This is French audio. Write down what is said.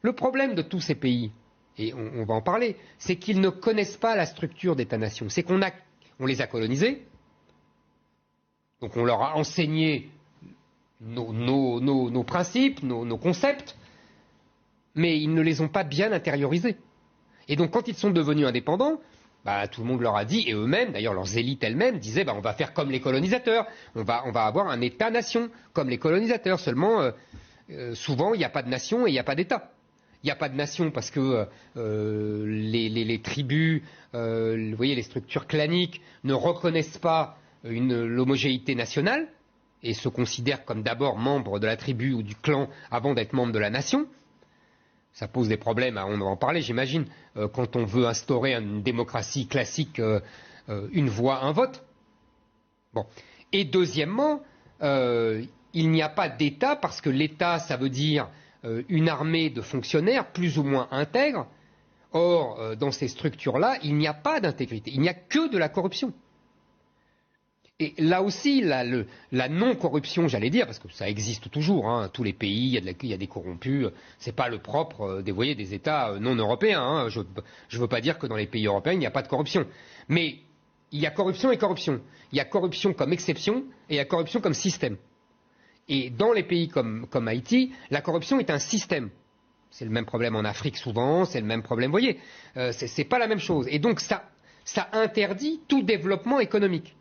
Le problème de tous ces pays, et on va en parler, c'est qu'ils ne connaissent pas la structure d'État-nation. C'est qu'on les a colonisés, donc on leur a enseigné nos principes, nos concepts, mais ils ne les ont pas bien intériorisés. Et donc quand ils sont devenus indépendants, tout le monde leur a dit, et eux-mêmes, d'ailleurs leurs élites elles-mêmes, disaient on va faire comme les colonisateurs, on va avoir un État-nation comme les colonisateurs, seulement souvent il n'y a pas de nation et il n'y a pas d'État. Il n'y a pas de nation parce que les tribus, vous voyez, les structures claniques ne reconnaissent pas l'homogénéité nationale et se considèrent comme d'abord membres de la tribu ou du clan avant d'être membres de la nation. Ça pose des problèmes, on va en parler j'imagine, quand on veut instaurer une démocratie classique, une voix, un vote. Bon. Et deuxièmement, il n'y a pas d'État parce que l'État, ça veut dire une armée de fonctionnaires plus ou moins intègres. Or, dans ces structures-là, il n'y a pas d'intégrité, il n'y a que de la corruption. Et là aussi, la non-corruption, j'allais dire, parce que ça existe toujours, hein, tous les pays, il y a des corrompus, c'est pas le propre des États non européens. Hein, je ne veux pas dire que dans les pays européens, il n'y a pas de corruption. Mais il y a corruption et corruption. Il y a corruption comme exception et il y a corruption comme système. Et dans les pays comme Haïti, la corruption est un système. C'est le même problème en Afrique souvent, c'est le même problème, vous voyez. C'est pas la même chose. Et donc ça interdit tout développement économique.